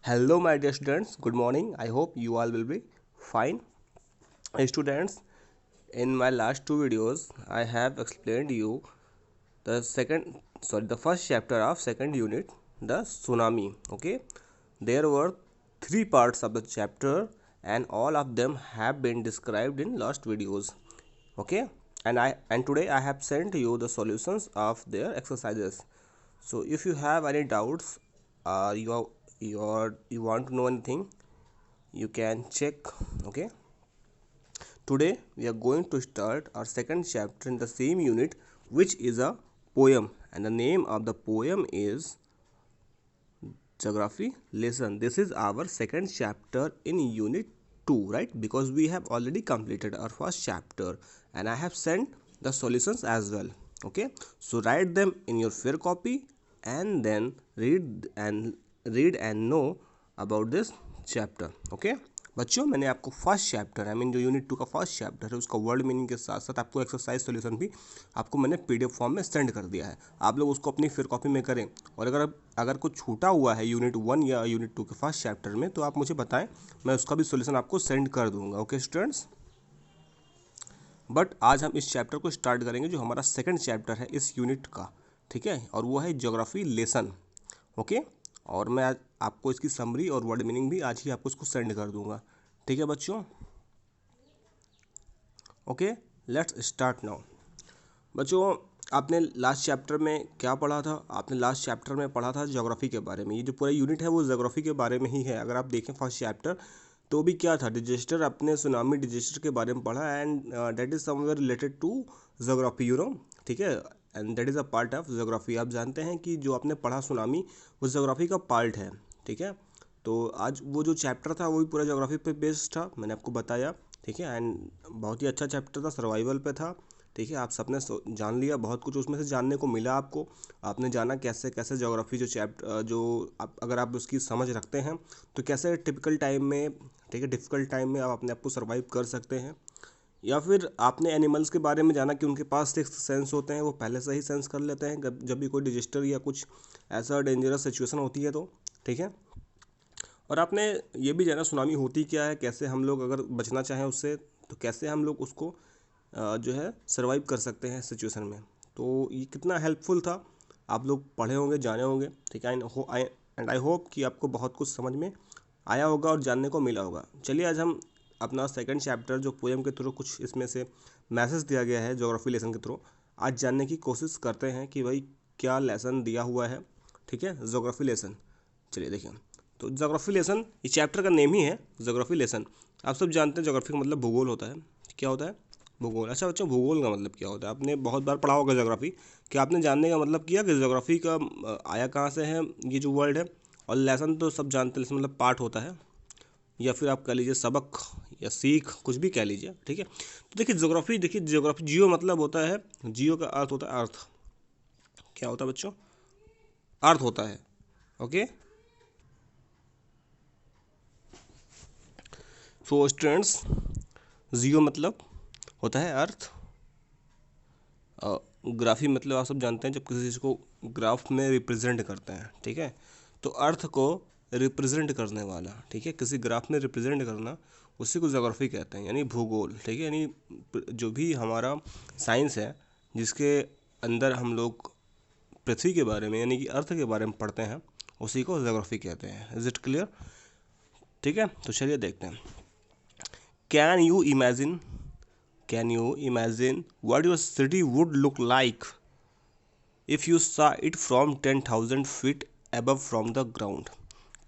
Hello, my dear students. Good morning. I hope you all will be fine. Students, in my last two videos, I have explained you the first chapter of second unit, the tsunami. Okay, there were three parts of the chapter, and all of them have been described in last videos. Okay, and today I have sent you the solutions of their exercises. So if you have any doubts, you want to know anything, you can check. Okay, today we are going to start our second chapter in the same unit, which is a poem, and the name of the poem is geography lesson. This is our second chapter in unit 2, right? Because we have already completed our first chapter and I have sent the solutions as well. Okay, so write them in your fair copy and then read and know about this chapter. Okay, बच्चों, मैंने आपको first chapter जो unit 2 का first chapter है उसका word meaning के साथ साथ आपको एक्सरसाइज सॉल्यूशन भी आपको मैंने पीडीएफ फॉर्म में सेंड कर दिया है। आप लोग उसको अपनी फिर कॉपी में करें, और अगर कुछ छूटा हुआ है यूनिट 1 या यूनिट 2 के फर्स्ट चैप्टर में तो आप मुझे बताएं, मैं उसका भी सॉल्यूशन आपको सेंड कर दूंगा। ओके स्टूडेंट्स, बट आज हम इस चैप्टर को स्टार्ट करेंगे जो हमारा सेकेंड चैप्टर है इस यूनिट का, ठीक है, और वो है ज्योग्राफी लेसन। ओके, और मैं आज आपको इसकी समरी और वर्ड मीनिंग भी आज ही आपको उसको सेंड कर दूंगा। ठीक है बच्चों, ओके लेट्स स्टार्ट नाउ। बच्चों, आपने लास्ट चैप्टर में क्या पढ़ा था? आपने लास्ट चैप्टर में पढ़ा था ज्योग्राफी के बारे में। ये जो पूरा यूनिट है वो ज्योग्राफी के बारे में ही है। अगर आप देखें फर्स्ट चैप्टर तो भी क्या था, डिजास्टर, अपने सुनामी डिजास्टर के बारे में पढ़ा, and that is somewhere related to geography, ठीक है, and that is a part of geography. आप जानते हैं कि जो आपने पढ़ा सुनामी वो ज्योग्राफी का पार्ट है, ठीक है। तो आज वो जो चैप्टर था वो भी पूरा ज्योग्राफी पे बेस्ड था, मैंने आपको बताया, ठीक है, एंड बहुत ही अच्छा चैप्टर था, सर्वाइवल पे था, ठीक है। आप सबने जान लिया, बहुत कुछ उसमें से जानने को मिला आपको। आपने जाना कैसे कैसे ज्योग्राफी जो चैप्टर जो अगर आप उसकी समझ रखते हैं तो कैसे टिपिकल टाइम में, ठीक है, डिफ़िकल्ट टाइम में आप अपने आप को सर्वाइव कर सकते हैं। या फिर आपने एनिमल्स के बारे में जाना कि उनके पास सिक्स्थ सेंस होते हैं, वो पहले से ही सेंस कर लेते हैं जब भी कोई डिजास्टर या कुछ ऐसा डेंजरस सिचुएशन होती है तो, ठीक है। और आपने ये भी जाना सुनामी होती क्या है, कैसे हम लोग अगर बचना चाहें उससे तो कैसे हम लोग उसको जो है सर्वाइव कर सकते हैं सिचुएशन में। तो ये कितना हेल्पफुल था, आप लोग पढ़े होंगे, जाने होंगे, ठीक है, एंड आई होप कि आपको बहुत कुछ समझ में आया होगा और जानने को मिला होगा। चलिए आज हम अपना सेकंड चैप्टर जो पोएम के थ्रू कुछ इसमें से मैसेज दिया गया है ज्योग्राफी लेसन के थ्रू, आज जानने की कोशिश करते हैं कि भाई क्या लेसन दिया हुआ है, ठीक है, ज्योग्राफी लेसन। चलिए देखिए, तो ज्योग्राफी लेसन ये चैप्टर का नेम ही है ज्योग्राफी लेसन। आप सब जानते हैं ज्योग्राफी का मतलब भूगोल होता है। क्या होता है? भूगोल। अच्छा बच्चों, भूगोल का मतलब क्या होता है? आपने बहुत बार पढ़ा होगा ज्योग्राफी, कि आपने जानने का मतलब किया कि ज्योग्राफी का आया कहाँ से है ये जो वर्ड है। और लेसन तो सब जानते हैं, मतलब पाठ होता है, या फिर आप कह लीजिए सबक या सीख, कुछ भी कह लीजिए, ठीक है। तो देखिए ज्योग्राफी जियो मतलब होता है, जियो का अर्थ होता है अर्थ। क्या होता है बच्चों? अर्थ होता है। ओके, सो स्टूडेंट्स, जियो मतलब होता है अर्थ, ग्राफी मतलब आप सब जानते हैं जब किसी चीज़ को ग्राफ में रिप्रेजेंट करते हैं, ठीक है। तो अर्थ को रिप्रेजेंट करने वाला, ठीक है, किसी ग्राफ में रिप्रेजेंट करना, उसी को ज्योग्राफी कहते हैं, यानी भूगोल, ठीक है। यानी जो भी हमारा साइंस है जिसके अंदर हम लोग पृथ्वी के बारे में यानी कि अर्थ के बारे में पढ़ते हैं, उसी को ज्योग्राफी कहते हैं। Is it clear? ठीक है, तो चलिए देखते हैं। Can you imagine Can you imagine what your city would look like if you saw it from 10,000 feet above from the ground?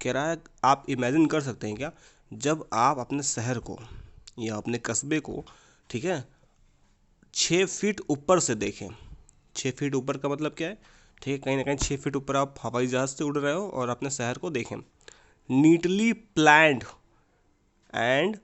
कह रहा है आप इमेजिन कर सकते हैं क्या, जब आप अपने शहर को या अपने कस्बे को, ठीक है, 6 फीट ऊपर से देखें। 6 फीट ऊपर का मतलब क्या है? ठीक है, कहीं ना कहीं 6 फीट ऊपर आप हवाई जहाज़ से उड़ रहे हो और अपने शहर को देखें। Neatly planned and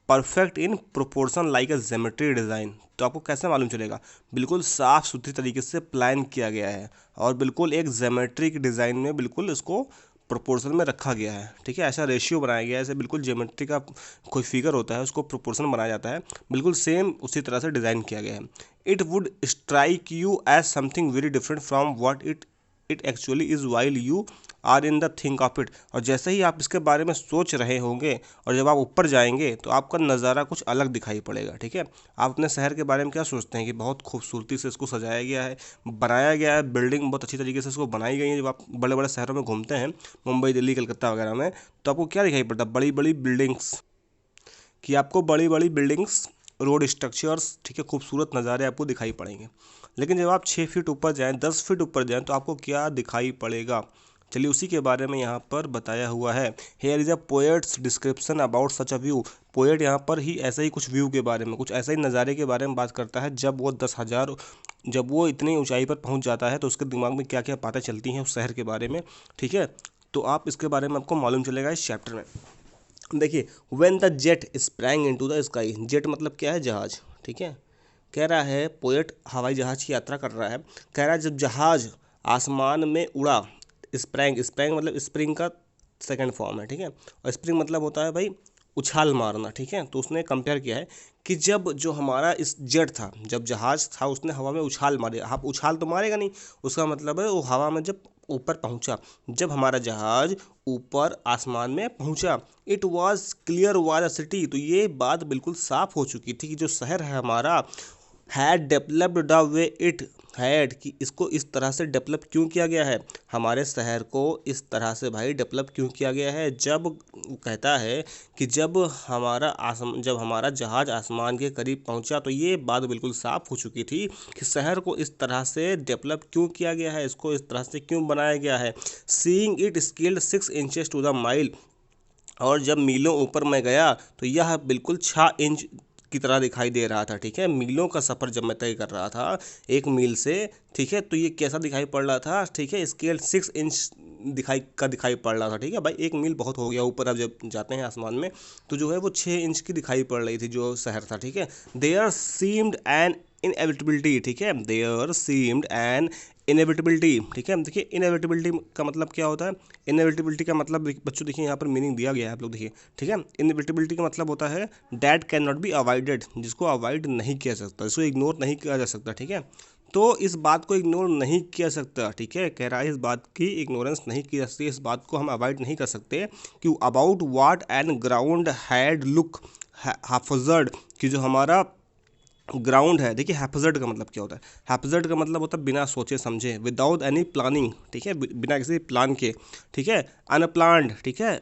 perfect in proportion like a geometry design. तो आपको कैसे मालूम चलेगा? बिल्कुल साफ़ सुथरी तरीके से प्लान किया गया है और बिल्कुल एक ज्योमेट्रिक डिज़ाइन में बिल्कुल इसको प्रोपोर्शन में रखा गया है, ठीक है। ऐसा रेशियो बनाया गया है, ऐसे बिल्कुल ज्योमेट्री का कोई फिगर होता है उसको प्रोपोर्शन बनाया जाता है, बिल्कुल सेम उसी तरह से डिज़ाइन किया गया है। It would strike you as something very different from what it it actually is while you are in the think of it. और जैसे ही आप इसके बारे में सोच रहे होंगे और जब आप ऊपर जाएंगे तो आपका नज़ारा कुछ अलग दिखाई पड़ेगा। ठीक है, आप अपने शहर के बारे में क्या सोचते हैं कि बहुत खूबसूरती से इसको सजाया गया है, बनाया गया है, बिल्डिंग बहुत अच्छी तरीके से इसको बनाई गई है। जब आप बड़े बड़े शहरों में घूमते हैं, मुंबई, दिल्ली, कलकत्ता वगैरह में, तो आपको क्या दिखाई पड़ता है? बड़ी बड़ी बिल्डिंग्स, कि आपको बड़ी बड़ी बिल्डिंग्स, रोड स्ट्रक्चर्स, ठीक है, खूबसूरत नज़ारे आपको दिखाई पड़ेंगे। लेकिन जब आप 6 फीट ऊपर जाएं, 10 फीट ऊपर जाएं, तो आपको क्या दिखाई पड़ेगा? चलिए उसी के बारे में यहाँ पर बताया हुआ है। Here is a poets description about such a view. Poet यहाँ पर ही ऐसे ही कुछ व्यू के बारे में, कुछ ऐसे ही नज़ारे के बारे में बात करता है। जब वो इतनी ऊंचाई पर पहुँच जाता है तो उसके दिमाग में क्या क्या बातें चलती हैं उस शहर के बारे में। ठीक है, तो आप इसके बारे में आपको मालूम चलेगा इस चैप्टर में। देखिए, when the jet sprang into the sky, jet मतलब क्या है? जहाज। ठीक है, कह रहा है पोएट हवाई जहाज की यात्रा कर रहा है, कह रहा है जब जहाज आसमान में उड़ा, स्प्रैंग, स्प्रैंग मतलब स्प्रिंग का सेकंड फॉर्म है। ठीक है, और स्प्रिंग मतलब होता है भाई उछाल मारना। ठीक है, तो उसने कंपेयर किया है कि जब जो हमारा इस जेट था, जब जहाज था, उसने हवा में उछाल मारे। आप उछाल तो मारेगा नहीं, उसका मतलब है वो हवा में जब ऊपर पहुंचा, जब हमारा जहाज ऊपर आसमान में पहुंचा, it was clear was a city, तो ये बात बिल्कुल साफ हो चुकी थी कि जो शहर है हमारा, had developed the way it had, कि इसको इस तरह से डेवलप क्यों किया गया है, हमारे शहर को इस तरह से भाई डेवलप क्यों किया गया है। जब कहता है कि जब हमारा जहाज आसमान के करीब पहुंचा, तो ये बात बिल्कुल साफ हो चुकी थी कि शहर को इस तरह से डेवलप क्यों किया गया है, इसको इस तरह से क्यों बनाया गया है। Seeing it scaled 6 inches to the mile, और जब मीलों ऊपर मैं गया तो यह बिल्कुल 6 इंच की तरह दिखाई दे रहा था। ठीक है, मीलों का सफ़र जब मैं तय कर रहा था 1 मील से, ठीक है, तो ये कैसा दिखाई पड़ रहा था? ठीक है, स्केल 6 इंच दिखाई पड़ रहा था। ठीक है भाई, 1 मील बहुत हो गया ऊपर, अब जब जाते हैं आसमान में तो जो है वो 6 इंच की दिखाई पड़ रही थी जो शहर था। ठीक है, देयर सीम्ड एन इनएविटेबिलिटी। ठीक है, देयर सीम्ड एन इनएविटेबिलिटी। ठीक है, देखिए इनएविटेबिलिटी का मतलब क्या होता है? इनएविटेबिलिटी का मतलब बच्चों देखिए यहाँ पर मीनिंग दिया गया है, आप लोग देखिए। ठीक है, इनएविटेबिलिटी का मतलब होता है that can not be avoided, जिसको अवॉइड नहीं किया जा सकता, जिसको इग्नोर नहीं किया जा सकता। ठीक है, तो इस बात को इग्नोर नहीं किया सकता। ठीक है, कह रहा है इस बात की इग्नोरेंस नहीं की जा सकती, इस बात को हम अवॉइड नहीं कर सकते कि about what and ground had look haphazard, कि जो हमारा ग्राउंड है। देखिए हैफजर्ड का मतलब क्या होता है? हैफजर्ड का मतलब होता है बिना सोचे समझे, विदाउट एनी प्लानिंग। ठीक है, बिना किसी प्लान के। ठीक है, अनप्लान्ड। ठीक है,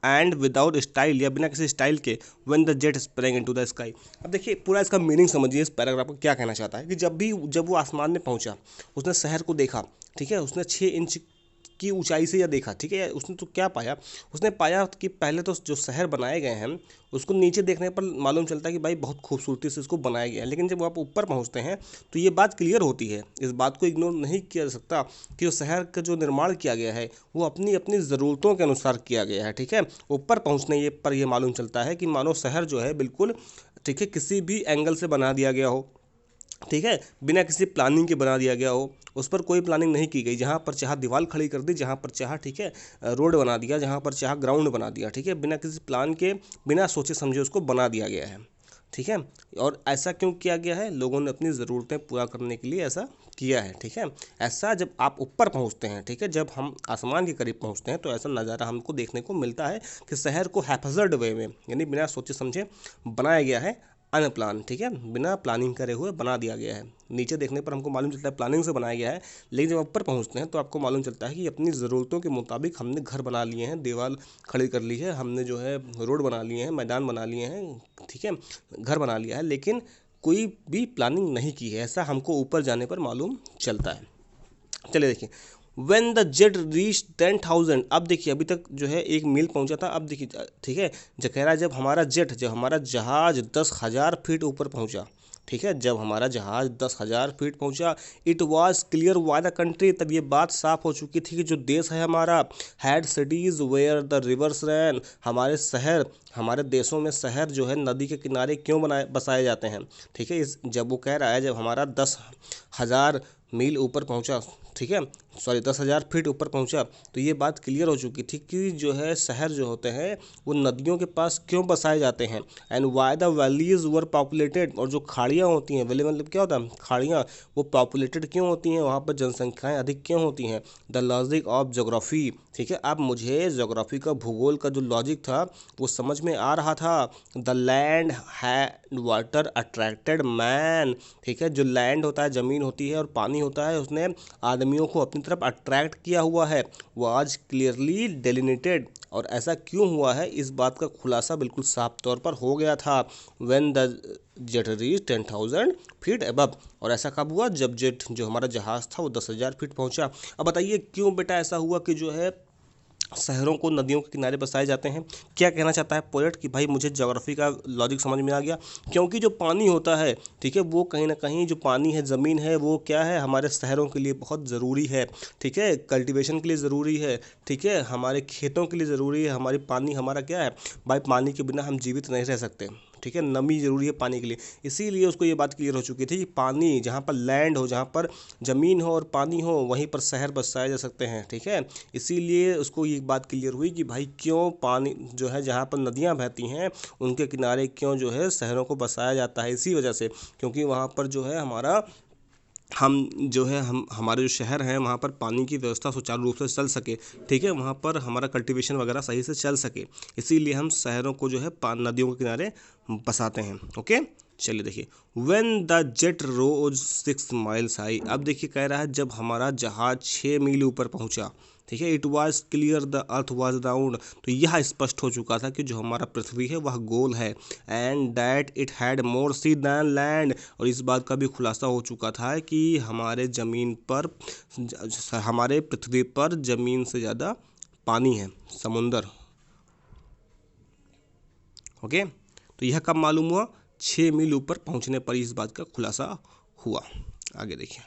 एंड विदाउट स्टाइल, या बिना किसी स्टाइल के, when the jet sprang into the sky. अब देखिए पूरा इसका मीनिंग समझिए, इस पैराग्राफ को क्या कहना चाहता है कि जब वो आसमान में पहुंचा, उसने शहर को देखा। ठीक है, उसने 6 इंच की ऊंचाई से यह देखा। ठीक है, उसने तो क्या पाया? उसने पाया कि पहले तो जो शहर बनाए गए हैं उसको नीचे देखने पर मालूम चलता है कि भाई बहुत खूबसूरती से इसको बनाया गया है, लेकिन जब आप ऊपर पहुंचते हैं तो ये बात क्लियर होती है। इस बात को इग्नोर नहीं किया जा सकता कि जो शहर का जो निर्माण किया गया है वो अपनी अपनी ज़रूरतों के अनुसार किया गया है। ठीक है, ऊपर पहुँचने पर यह मालूम चलता है कि मानो शहर जो है बिल्कुल, ठीक है, किसी भी एंगल से बना दिया गया हो। ठीक है, बिना किसी प्लानिंग के बना दिया गया हो, उस पर कोई प्लानिंग नहीं की गई, जहाँ पर चाहा दीवार खड़ी कर दी, जहाँ पर चाहा, ठीक है, रोड बना दिया, जहाँ पर चाहा ग्राउंड बना दिया। ठीक है, बिना किसी प्लान के, बिना सोचे समझे उसको बना दिया गया है। ठीक है, और ऐसा क्यों किया गया है? लोगों ने अपनी ज़रूरतें पूरा करने के लिए ऐसा किया है। ठीक है, ऐसा जब आप ऊपर पहुंचते हैं, ठीक है, जब हम आसमान के करीब पहुंचते हैं तो ऐसा नज़ारा हमको देखने को मिलता है कि शहर को हैफजर्ड वे में, यानी बिना सोचे समझे बनाया गया है, अनप्लान। ठीक है, बिना प्लानिंग करे हुए बना दिया गया है। नीचे देखने पर हमको मालूम चलता है प्लानिंग से बनाया गया है, लेकिन जब ऊपर पहुंचते हैं तो आपको मालूम चलता है कि अपनी ज़रूरतों के मुताबिक हमने घर बना लिए हैं, दीवार खड़ी कर ली है, हमने जो है रोड बना लिए हैं, मैदान बना लिए हैं, ठीक है, घर बना लिया है, लेकिन कोई भी प्लानिंग नहीं की है, ऐसा हमको ऊपर जाने पर मालूम चलता है। चलिए देखिए, व्हेन द जेट रीच 10,000, अब देखिए अभी तक जो है 1 मील पहुंचा था, अब देखिए, ठीक है, जो कह रहा है जब हमारा जहाज 10,000 फीट ऊपर पहुंचा। ठीक है, जब हमारा जहाज 10,000 फीट पहुंचा, it was clear why the country, तब ये बात साफ हो चुकी थी कि जो देश है हमारा, had cities where the rivers ran, हमारे देशों में शहर जो है नदी के किनारे क्यों बसाए जाते हैं। ठीक है, जब वो कह रहा है जब हमारा 10,000 मील ऊपर पहुंचा, ठीक है, सॉरी 10,000 फीट ऊपर पहुंचा, तो ये बात क्लियर हो चुकी थी कि जो है शहर जो होते हैं वो नदियों के पास क्यों बसाए जाते हैं, and why the valleys were populated, और जो खाड़ियाँ होती हैं, वैली मतलब क्या होता है, खाड़ियाँ, वो पॉपुलेटेड क्यों होती हैं, वहाँ पर जनसंख्याएँ अधिक क्यों होती हैं। द लॉजिक ऑफ जोग्राफी, ठीक है, अब मुझे जोग्राफी का, भूगोल का जो लॉजिक था वो समझ में आ रहा था। The land had water attracted man, ठीक है, जो लैंड होता है, ज़मीन होती है और पानी होता है, उसने आदमियों को अपनी तरफ अट्रैक्ट किया हुआ है। वो आज क्लियरली डेलिनेटेड, और ऐसा क्यों हुआ है इस बात का खुलासा बिल्कुल साफ तौर पर हो गया था। When the jet reach 10,000 feet above, और ऐसा कब हुआ, जब जेट जो हमारा जहाज़ था वो 10,000 फीट पहुंचा। अब बताइए क्यों बेटा ऐसा हुआ कि जो है शहरों को नदियों के किनारे बसाए जाते हैं। क्या कहना चाहता है पोएट कि भाई मुझे ज्योग्राफी का लॉजिक समझ में आ गया, क्योंकि जो पानी होता है, ठीक है, वो कहीं ना कहीं जो पानी है, ज़मीन है, वो क्या है, हमारे शहरों के लिए बहुत ज़रूरी है, ठीक है, कल्टीवेशन के लिए ज़रूरी है, ठीक है, हमारे खेतों के लिए ज़रूरी है। हमारी पानी हमारा क्या है भाई, पानी के बिना हम जीवित नहीं रह सकते, ठीक है, नमी ज़रूरी है पानी के लिए। इसीलिए उसको ये बात क्लियर हो चुकी थी कि पानी जहाँ पर लैंड हो, जहाँ पर ज़मीन हो और पानी हो, वहीं पर शहर बसाए जा सकते हैं, ठीक है। इसीलिए उसको ये बात क्लियर हुई कि भाई क्यों पानी जो है, जहाँ पर नदियाँ बहती हैं उनके किनारे क्यों जो है शहरों को बसाया जाता है, इसी वजह से, क्योंकि वहाँ पर जो है हमारा, हम जो है, हम हमारे जो शहर हैं वहाँ पर पानी की व्यवस्था सुचारू रूप से चल सके, ठीक है, वहाँ पर हमारा कल्टीवेशन वगैरह सही से चल सके, इसीलिए हम शहरों को जो है नदियों के किनारे बसाते हैं। ओके, चलिए देखिए, when the jet rose 6 miles high, अब देखिए कह रहा है जब हमारा जहाज 6 मील ऊपर पहुँचा, ठीक है, it was clear the earth was round, तो यह स्पष्ट हो चुका था कि जो हमारा पृथ्वी है वह गोल है, and that it had more sea than land, और इस बात का भी खुलासा हो चुका था कि हमारे ज़मीन पर, हमारे पृथ्वी पर ज़मीन से ज़्यादा पानी है, समुंदर। ओके, तो यह कब मालूम हुआ, 6 मील ऊपर पहुंचने पर इस बात का खुलासा हुआ। आगे देखिए,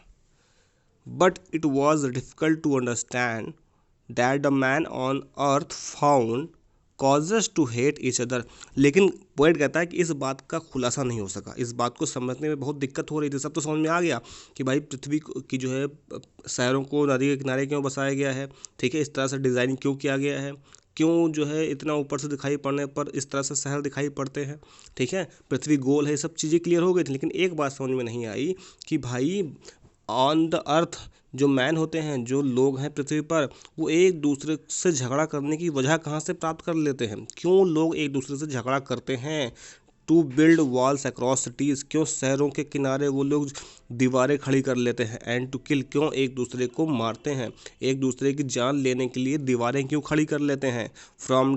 but it was difficult to understand that the man on earth found causes to hate each other, लेकिन पोएट कहता है कि इस बात का खुलासा नहीं हो सका, इस बात को समझने में बहुत दिक्कत हो रही थी। सब तो समझ में आ गया कि भाई पृथ्वी की जो है शहरों को नदी के किनारे क्यों बसाया गया है, ठीक है, इस तरह से डिज़ाइन क्यों किया गया है, क्यों जो है इतना ऊपर से दिखाई पड़ने पर इस तरह से शहर दिखाई पड़ते हैं, ठीक है, पृथ्वी गोल है, सब चीज़ें क्लियर हो गई थी। लेकिन एक बात समझ में नहीं आई कि भाई ऑन द अर्थ जो मैन होते हैं, जो लोग हैं पृथ्वी पर, वो एक दूसरे से झगड़ा करने की वजह कहाँ से प्राप्त कर लेते हैं, क्यों लोग एक दूसरे से झगड़ा करते हैं। To build walls across cities, क्यों शहरों के किनारे वो लोग दीवारें खड़ी कर लेते हैं। एंड टू किल, क्यों एक दूसरे को मारते हैं, एक दूसरे की जान लेने के लिए दीवारें क्यों खड़ी कर लेते हैं। From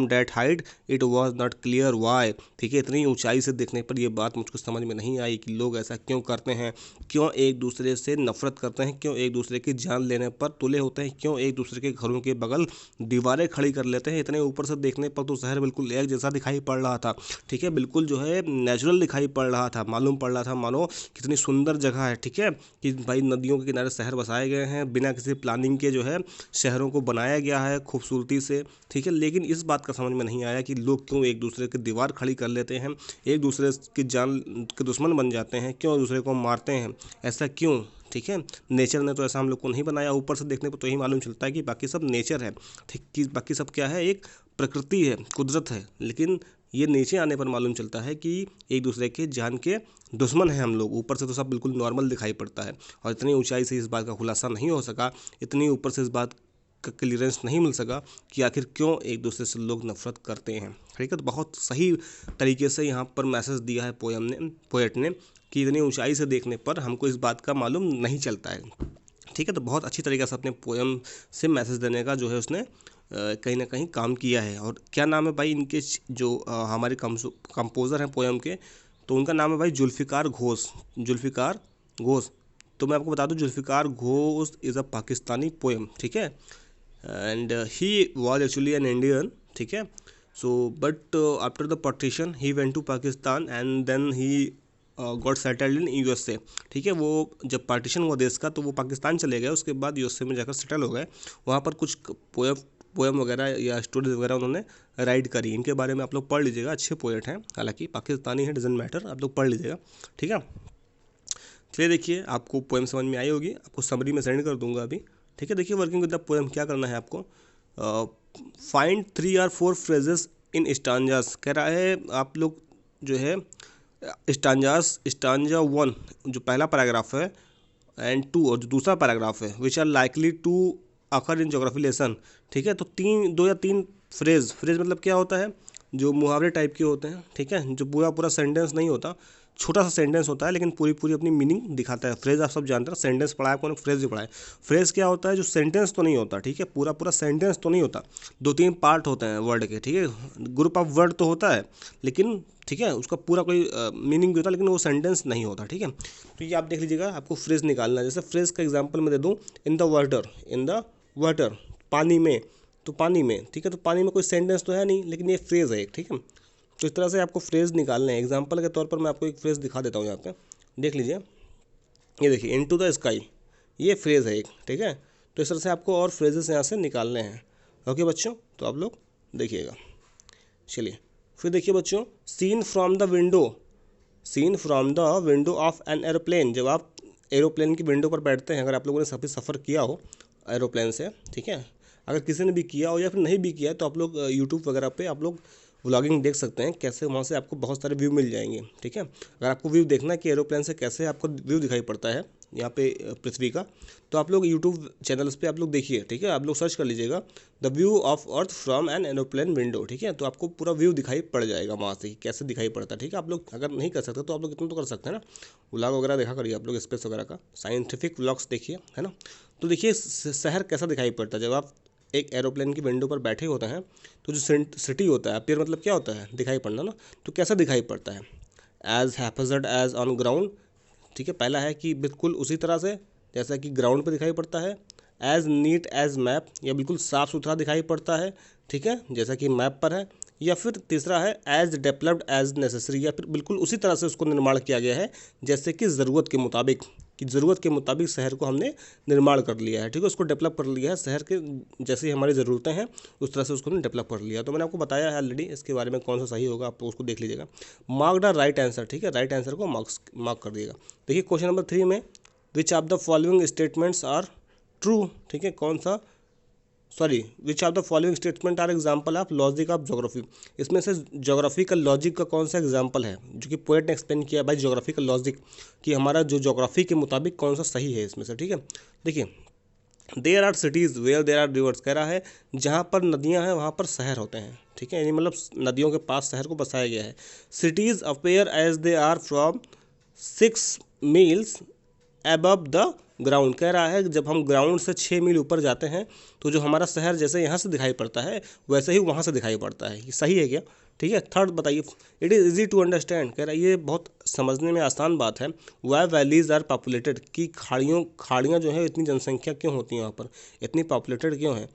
that height it was not clear why, ठीक है, इतनी ऊंचाई से देखने पर यह बात मुझको समझ में नहीं आई कि लोग ऐसा क्यों करते हैं, क्यों एक दूसरे से नफरत करते हैं, क्यों एक दूसरे की जान लेने पर तुले होते हैं, क्यों एक दूसरे के घरों के बगल दीवारें खड़ी कर लेते हैं। इतने ऊपर से देखने पर तो शहर बिल्कुल एक जैसा दिखाई पड़ रहा था, ठीक है, बिल्कुल जो है नेचुरल दिखाई पड़ रहा था, मालूम पड़ रहा था मानो कितनी सुंदर जगह है, ठीक है, कि भाई नदियों के किनारे शहर बसाए गए हैं, बिना किसी प्लानिंग के जो है शहरों को बनाया गया है खूबसूरती से, ठीक है। लेकिन इस बात का समझ में नहीं आया कि लोग क्यों एक दूसरे की दीवार खड़ी कर लेते हैं, एक दूसरे की जान के दुश्मन बन जाते हैं, क्यों एक दूसरे को मारते हैं, ऐसा क्यों, ठीक है। नेचर ने तो ऐसा हम लोग को नहीं बनाया, ऊपर से देखने पर तो यही मालूम चलता है कि बाकी सब नेचर है, ठीक, कि बाकी सब क्या है, एक प्रकृति है, कुदरत है, लेकिन ये नीचे आने पर मालूम चलता है कि एक दूसरे के जान के दुश्मन हैं हम लोग। ऊपर से तो सब बिल्कुल नॉर्मल दिखाई पड़ता है, और इतनी ऊंचाई से इस बात का खुलासा नहीं हो सका, इतनी ऊपर से इस बात का क्लियरेंस नहीं मिल सका कि आखिर क्यों एक दूसरे से लोग नफरत करते हैं, ठीक है। तो बहुत सही तरीके से यहाँ पर मैसेज दिया है पोएट ने कि इतनी ऊंचाई से देखने पर हमको इस बात का मालूम नहीं चलता है, ठीक है। तो बहुत अच्छी तरीके से अपने पोएम से मैसेज देने का जो है उसने कहीं ना कहीं काम किया है। और क्या नाम है भाई इनके, जो हमारे कंपोज़र हैं पोएम के, तो उनका नाम है भाई जुल्फ़िकार घोष, जुल्फ़िकार घोष। तो मैं आपको बता दूं, Zulfikar Ghosh is a Pakistani poem, ठीक है, and he was actually an Indian, ठीक है। So but after the partition he went to Pakistan and then he got settled in USA, ठीक है। वो जब पार्टीशन हुआ देश का तो वो पाकिस्तान चले गए, उसके बाद यूएसए में जाकर सेटल हो गए। वहाँ पर कुछ पोएम वगैरह या स्टोरीज वगैरह उन्होंने राइट करी। इनके बारे में आप लोग पढ़ लीजिएगा, अच्छे पोएट हैं, हालांकि पाकिस्तानी है, डजेंट मैटर, आप लोग पढ़ लीजिएगा, ठीक है। चलिए देखिए, आपको पोएम समझ में आई होगी, आपको समरी में सेंड कर दूंगा अभी। ठीक है, देखिए वर्किंग विद द पोएम क्या करना है आपको। फाइंड 3 or 4 फ्रेजेस इन स्टांजास, कह रहा है आप लोग जो है स्टांजा 1 जो पहला पैराग्राफ है एंड 2 और जो दूसरा पैराग्राफ है which are likely to occur in geography lesson. ठीक है, तो 2 या 3 फ्रेज मतलब क्या होता है, जो मुहावरे टाइप के होते हैं। ठीक है, जो पूरा सेंटेंस नहीं होता, छोटा सा सेंटेंस होता है लेकिन पूरी अपनी मीनिंग दिखाता है। फ्रेज आप सब जानते हैं, सेंटेंस पढ़ा है कौन, फ्रेज भी पढ़ा है। फ्रेज क्या होता है, जो सेंटेंस तो नहीं होता, ठीक है, पूरा सेंटेंस तो नहीं होता, 2-3 पार्ट होते हैं वर्ड के। ठीक है, ग्रुप ऑफ वर्ड तो होता है लेकिन ठीक है उसका पूरा कोई मीनिंग भी होता है लेकिन वो सेंटेंस नहीं होता। ठीक है, तो ये आप देख लीजिएगा, आपको फ्रेज निकालना है। जैसे फ्रेज का एग्जांपल मैं दे दूँ, इन द वाटर, पानी में, तो पानी में। ठीक है, तो पानी में कोई सेंटेंस तो है नहीं लेकिन ये फ्रेज है एक। ठीक है, तो इस तरह से आपको फ्रेज निकालने हैं। एग्जांपल के तौर पर मैं आपको एक फ्रेज दिखा देता हूँ यहाँ पे, देख लीजिए। ये देखिए, इनटू द स्काई, ये फ्रेज है एक। ठीक है, तो इस तरह से आपको और फ्रेजेस यहाँ से निकालने हैं। ओके बच्चों, तो आप लोग देखिएगा। चलिए फिर देखिए बच्चों, scene from the window of an aeroplane. जब आप एरोप्लेन की विंडो पर बैठते हैं, अगर आप लोगों ने सभी सफ़र किया हो एरोप्लेन से, ठीक है, अगर किसी ने भी किया हो या फिर नहीं भी किया है तो आप लोग यूट्यूब वगैरह पे आप लोग व्लॉगिंग देख सकते हैं, कैसे वहाँ से आपको बहुत सारे व्यू मिल जाएंगे। ठीक है, अगर आपको व्यू देखना है कि एरोप्लेन से कैसे आपको व्यू दिखाई पड़ता है यहाँ पे पृथ्वी का, तो आप लोग यूट्यूब चैनल्स पे आप लोग देखिए। ठीक है, आप लोग सर्च कर लीजिएगा the view of earth from an aeroplane window. ठीक है, तो आपको पूरा व्यू दिखाई पड़ जाएगा वहाँ से कैसे दिखाई पड़ता है। ठीक है, आप लोग अगर नहीं कर सकते तो आप लोग इतना तो कर सकते हैं ना, व्लॉग वगैरह देखा करिए आप लोग, स्पेस वगैरह का साइंटिफिक व्लॉग्स देखिए, है ना। तो देखिए शहर कैसा दिखाई पड़ता है जब आप एक एरोप्लेन की विंडो पर बैठे होते हैं, तो जो सिटी होता है, अपीयर मतलब क्या होता है, दिखाई पड़ना ना, तो कैसा दिखाई पड़ता है, एज हैफेजर्ड एज ऑन ग्राउंड। ठीक है, पहला है कि बिल्कुल उसी तरह से जैसा कि ग्राउंड पर दिखाई पड़ता है, एज नीट एज मैप, या बिल्कुल साफ़ सुथरा दिखाई पड़ता है। ठीक है, जैसा कि मैप पर है। या फिर तीसरा है एज डेवलप्ड एज नेसेसरी, या फिर बिल्कुल उसी तरह से उसको निर्माण किया गया है जैसे कि ज़रूरत के मुताबिक, कि ज़रूरत के मुताबिक शहर को हमने निर्माण कर लिया है। ठीक है, उसको डेवलप कर लिया है, शहर के जैसी हमारी ज़रूरतें हैं उस तरह से उसको हमने डेवलप कर लिया। तो मैंने आपको बताया है ऑलरेडी, इसके बारे में कौन सा सही होगा आप उसको देख लीजिएगा। Mark the right answer. ठीक है, राइट आंसर को मार्क कर दिएगा। देखिए क्वेश्चन नंबर 3 में, which of the following statements are true. ठीक है, which of the following statement are example of logic of geography. इसमें से ज्योग्राफी का लॉजिक का कौन सा एग्जाम्पल है, जो कि पोएट ने एक्सप्लेन किया है बाई ज्योग्राफी का लॉजिक, कि हमारा जो ज्योग्राफी के मुताबिक कौन सा सही है इसमें से। ठीक है, देखिए there are cities where there are rivers, कह रहा है जहाँ पर नदियाँ हैं वहाँ पर शहर होते हैं। ठीक है, यानी मतलब नदियों के पास शहर को बसाया गया है। Cities appear as they are from 6 miles above the ground, कह रहा है जब हम ग्राउंड से 6 मील ऊपर जाते हैं तो जो हमारा शहर जैसे यहाँ से दिखाई पड़ता है वैसे ही वहाँ से दिखाई पड़ता है। ये सही है क्या? ठीक है, थर्ड बताइए, it is easy to understand, कह रहा है ये बहुत समझने में आसान बात है। वाई वैलीज आर पॉपुलेटेड, कि खाड़ियाँ जो है इतनी जनसंख्या क्यों होती है वहाँ पर, इतनी पॉपुलेटेड क्यों है।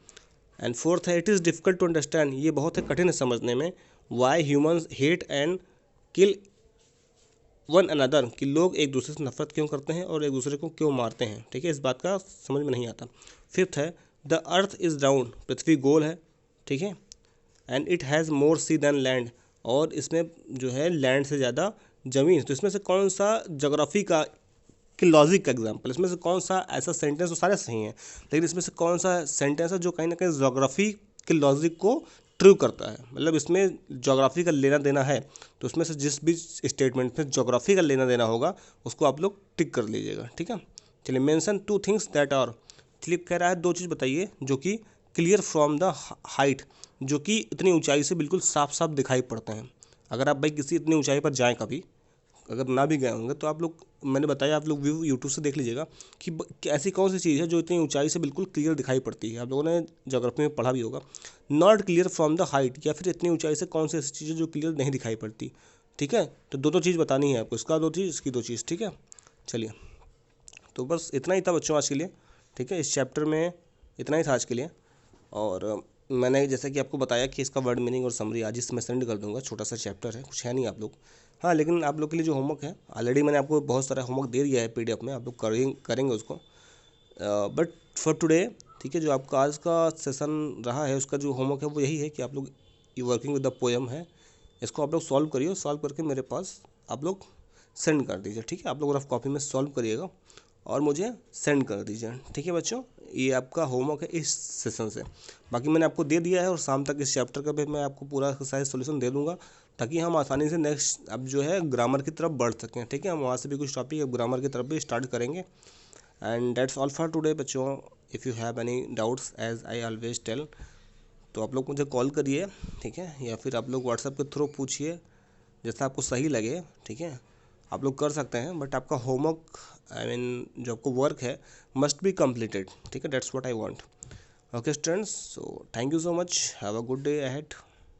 एंड फोर्थ है, it is difficult to understand, ये बहुत है कठिन है समझने में। Why humans hate and kill one another, कि लोग एक दूसरे से नफरत क्यों करते हैं और एक दूसरे को क्यों मारते हैं। ठीक है, इस बात का समझ में नहीं आता। फिफ्थ है, द अर्थ इज़ राउंड, पृथ्वी गोल है। ठीक है, and it has more sea than land, और इसमें जो है लैंड से ज़्यादा ज़मीन। तो इसमें से कौन सा ज्योग्राफी का कि लॉजिक का एग्जाम्पल, इसमें से कौन सा ऐसा सेंटेंस, तो सारे सही हैं लेकिन इसमें से कौन सा सेंटेंस है जो कहीं ना कहीं ज्योग्राफी के लॉजिक को ट्रू करता है, मतलब इसमें ज्योग्राफी का लेना देना है, तो उसमें से जिस भी स्टेटमेंट में ज्योग्राफी का लेना देना होगा उसको आप लोग टिक कर लीजिएगा। ठीक है, चलिए मेंशन 2 थिंग्स दैट आर, चलिए कह रहा है 2 चीज़ बताइए जो कि क्लियर फ्रॉम द हाइट, जो कि इतनी ऊंचाई से बिल्कुल साफ साफ दिखाई पड़ते हैं। अगर आप भाई किसी इतनी ऊंचाई पर जाएँ कभी, अगर ना भी गए होंगे तो आप लोग, मैंने बताया आप लोग व्यू यूट्यूब से देख लीजिएगा कि ऐसी कौन सी चीज़ है जो इतनी ऊंचाई से बिल्कुल क्लियर दिखाई पड़ती है। आप लोगों ने ज्योग्राफी में पढ़ा भी होगा, not clear from the height, या फिर इतनी ऊंचाई से कौन सी ऐसी चीज़ है जो क्लियर नहीं दिखाई पड़ती। ठीक है, तो 2 चीज़ बतानी है आपको, इसका 2 चीज़, इसकी 2 चीज़। ठीक है, चलिए तो बस इतना ही था बच्चों आज के लिए। ठीक है, इस चैप्टर में इतना ही था आज के लिए। और मैंने जैसे कि आपको बताया कि इसका वर्ड मीनिंग और समरी आज इसमें सेंड कर दूंगा, छोटा सा चैप्टर है, कुछ है नहीं आप लोग। हाँ, लेकिन आप लोग के लिए जो होमवर्क है, ऑलरेडी मैंने आपको बहुत सारा होमवर्क दे दिया है पीडीएफ में, आप लोग करेंगे उसको। बट फॉर टुडे, ठीक है, जो आपका आज का सेशन रहा है उसका जो होमवर्क है वो यही है कि आप लोग ये वर्किंग विद द पोएम है, इसको आप लोग सॉल्व करिए, सॉल्व करके मेरे पास आप लोग सेंड कर दीजिए, ठीक है। आप लोग रफ कॉपी में सॉल्व करिएगा और मुझे सेंड कर दीजिए, ठीक है बच्चों। ये आपका होमवर्क है इस सेशन से। बाकी मैंने आपको दे दिया है और शाम तक इस चैप्टर का भी मैं आपको पूरा साइज सोल्यूशन दे दूंगा, ताकि हम आसानी से नेक्स्ट अब जो है ग्रामर की तरफ बढ़ सकें, ठीक है। हम वहाँ से भी कुछ टॉपिक अब ग्रामर की तरफ भी स्टार्ट करेंगे। And that's all for today बच्चों। If you have any doubts as I always tell, तो आप लोग मुझे कॉल करिए, ठीक है, या फिर आप लोग व्हाट्सएप के थ्रू पूछिए, जैसा आपको सही लगे, ठीक है। आप लोग कर सकते हैं, बट आपका होमवर्क आई मीन जो आपको वर्क है मस्ट बी कम्प्लीटेड, ठीक है। That's what I want. Okay students, so thank you so much, have a good day ahead.